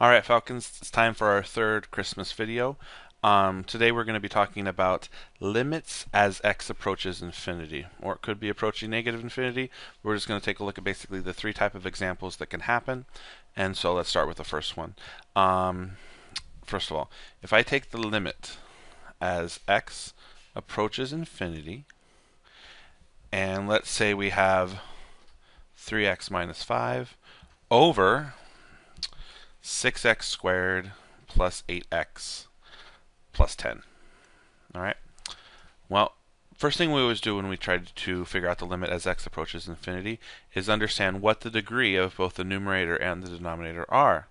Alright, Falcons, it's time for our third Christmas video. Today we're going to be talking about limits as x approaches infinity, or it could be approaching negative infinity. We're just going to take a look at basically the three type of examples that can happen. And so let's start with the first one. First of all, if I take the limit as x approaches infinity, and let's say we have 3x minus 5 over 6x squared plus 8x plus 10. Alright? Well, first thing we always do when we try to figure out the limit as x approaches infinity is understand what the degree of both the numerator and the denominator are.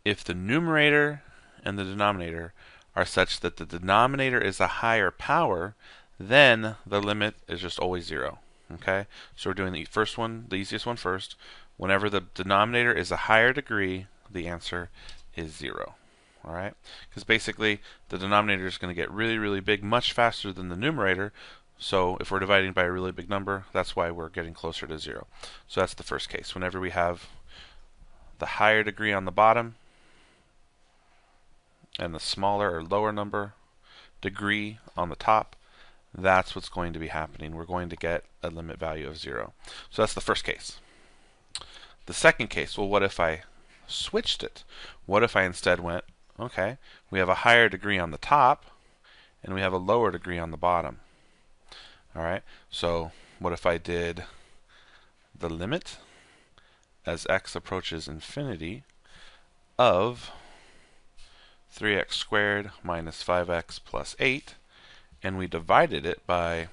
If the numerator and the denominator are such that the denominator is a higher power, then the limit is just always 0. Okay? So we're doing the first one, the easiest one first. Whenever the denominator is a higher degree, the answer is 0. Alright? Because basically, the denominator is going to get really, really big much faster than the numerator. So if we're dividing by a really big number, that's why we're getting closer to 0. So that's the first case. Whenever we have the higher degree on the bottom and the smaller or lower number degree on the top, that's what's going to be happening. We're going to get a limit value of 0. So that's the first case. The second case, well, what if I switched it? What if I instead went, okay, we have a higher degree on the top, and we have a lower degree on the bottom. Alright, so what if I did the limit as x approaches infinity of 3x squared minus 5x plus 8, and we divided it by,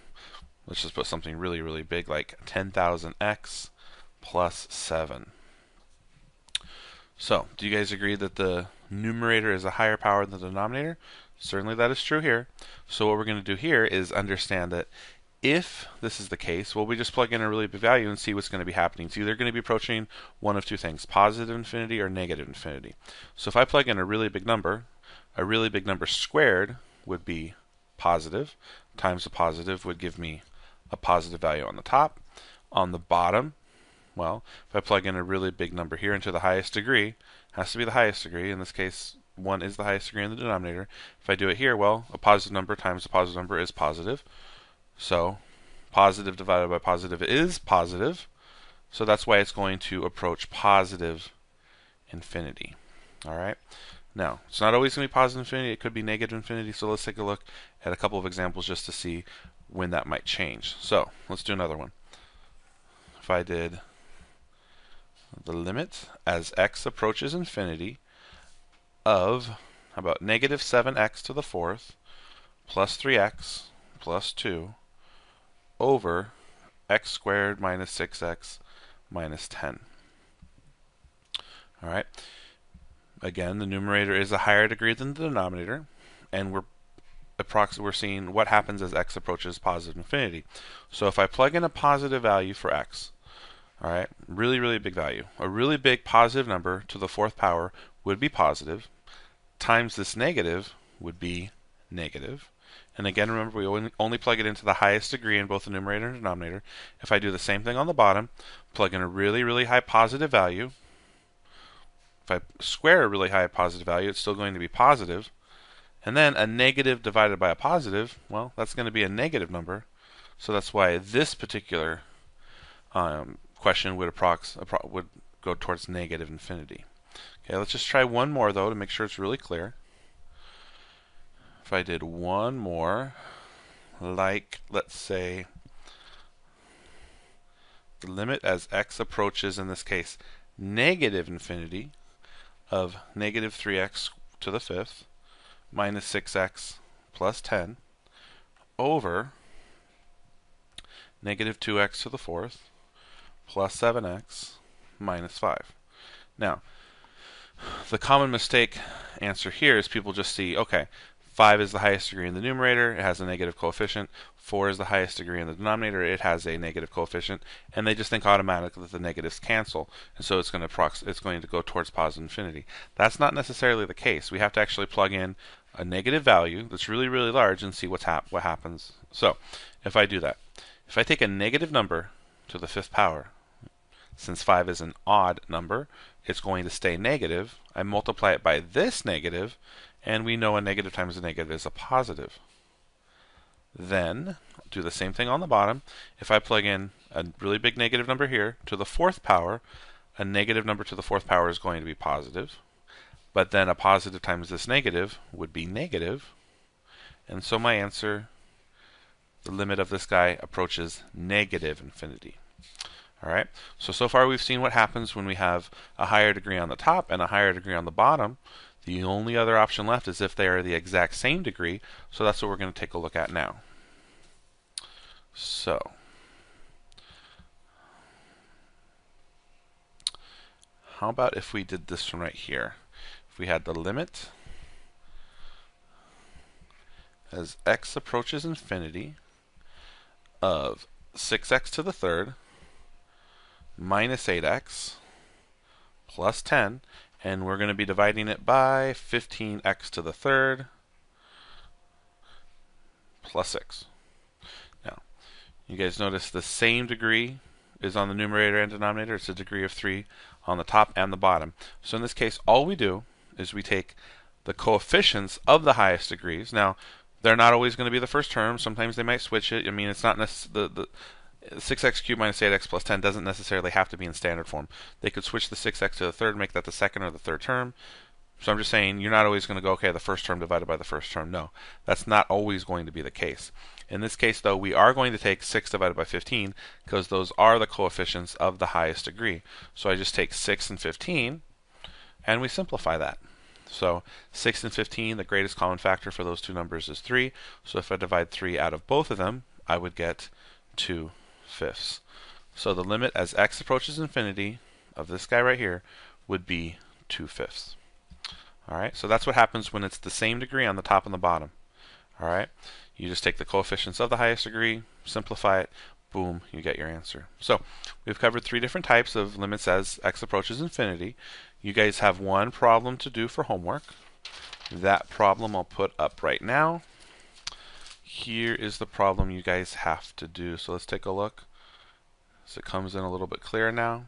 let's just put something really, really big like 10,000x plus 7. So, do you guys agree that the numerator is a higher power than the denominator? Certainly that is true here. So what we're going to do here is understand that if this is the case, well, we just plug in a really big value and see what's going to be happening. It's either going to be approaching one of two things, positive infinity or negative infinity. So if I plug in a really big number squared would be positive, times a positive would give me a positive value on the top. On the bottom, well, if I plug in a really big number here into the highest degree, has to be the highest degree. In this case, 1 is the highest degree in the denominator. If I do it here, well, a positive number times a positive number is positive. So positive divided by positive is positive. So that's why it's going to approach positive infinity. All right. Now, it's not always going to be positive infinity. It could be negative infinity. So let's take a look at a couple of examples just to see when that might change. So let's do another one. If I did the limit as x approaches infinity of, how about negative 7x to the fourth plus 3x plus 2 over x squared minus 6x minus 10. All right. Again, the numerator is a higher degree than the denominator, and we're seeing what happens as x approaches positive infinity. So if I plug in a positive value for x, all right, really, really big value, a really big positive number to the fourth power would be positive, times this negative would be negative. And again, remember, we only plug it into the highest degree in both the numerator and denominator. If I do the same thing on the bottom, plug in a really, really high positive value. If I square a really high positive value, it's still going to be positive. And then a negative divided by a positive, well, that's going to be a negative number. So that's why this particular question would go towards negative infinity. Okay, let's just try one more, though, to make sure it's really clear. If I did one more, like, let's say, the limit as x approaches, in this case, negative infinity of negative 3x to the fifth minus 6x plus 10 over negative 2x to the fourth plus 7x minus 5. Now, the common mistake answer here is people just see, okay, 5 is the highest degree in the numerator, it has a negative coefficient. 4 is the highest degree in the denominator, it has a negative coefficient, and they just think automatically that the negatives cancel, and so it's going to go towards positive infinity. That's not necessarily the case. We have to actually plug in a negative value that's really, really large and see what happens. So, if I do that, if I take a negative number to the fifth power, since 5 is an odd number, it's going to stay negative. I multiply it by this negative, and we know a negative times a negative is a positive. Then do the same thing on the bottom. If I plug in a really big negative number here to the 4th power, a negative number to the 4th power is going to be positive. But then a positive times this negative would be negative. And so my answer, the limit of this guy approaches negative infinity. Alright, so far we've seen what happens when we have a higher degree on the top and a higher degree on the bottom. The only other option left is if they are the exact same degree, so that's what we're going to take a look at now. So, how about if we did this one right here? If we had the limit as x approaches infinity of 6x to the third minus 8x plus 10, and we're going to be dividing it by 15x to the third plus 6. Now, you guys notice the same degree is on the numerator and denominator. It's a degree of 3 on the top and the bottom. So in this case, all we do is we take the coefficients of the highest degrees. Now, they're not always going to be the first term. Sometimes they might switch it. I mean, it's not the 6x cubed minus 8x plus 10 doesn't necessarily have to be in standard form. They could switch the 6x to the third, make that the second or the third term. So I'm just saying you're not always going to go, okay, the first term divided by the first term. No, that's not always going to be the case. In this case, though, we are going to take 6 divided by 15 because those are the coefficients of the highest degree. So I just take 6 and 15 and we simplify that. So 6 and 15, the greatest common factor for those two numbers is 3. So if I divide 3 out of both of them, I would get 2/5. So the limit as x approaches infinity of this guy right here would be 2/5. Alright, so that's what happens when it's the same degree on the top and the bottom. Alright, you just take the coefficients of the highest degree, simplify it, boom, you get your answer. So we've covered 3 different types of limits as x approaches infinity. You guys have one problem to do for homework. That problem I'll put up right now. Here is the problem you guys have to do. So let's take a look. So it comes in a little bit clearer now.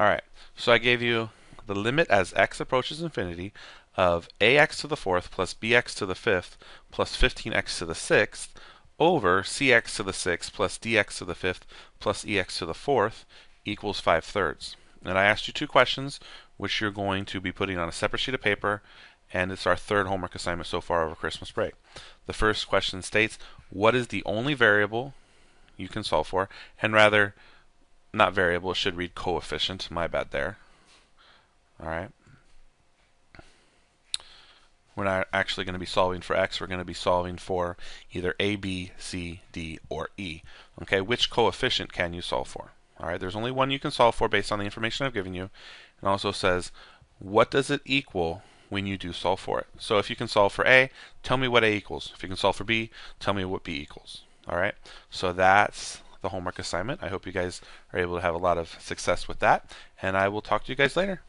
Alright, so I gave you the limit as x approaches infinity of ax to the 4th plus bx to the 5th plus 15x to the 6th over cx to the 6th plus dx to the 5th plus ex to the 4th equals 5/3. And I asked you 2 questions which you're going to be putting on a separate sheet of paper, and it's our 3rd homework assignment so far over Christmas break. The first question states, what is the only variable you can solve for? And rather, not variable, it should read coefficient, my bad there. Alright. We're not actually going to be solving for x, we're going to be solving for either a, b, c, d, or e. Okay, which coefficient can you solve for? Alright, there's only one you can solve for based on the information I've given you. It also says, what does it equal when you do solve for it? So if you can solve for a, tell me what a equals. If you can solve for b, tell me what b equals. Alright, so that's the homework assignment. I hope you guys are able to have a lot of success with that, and I will talk to you guys later.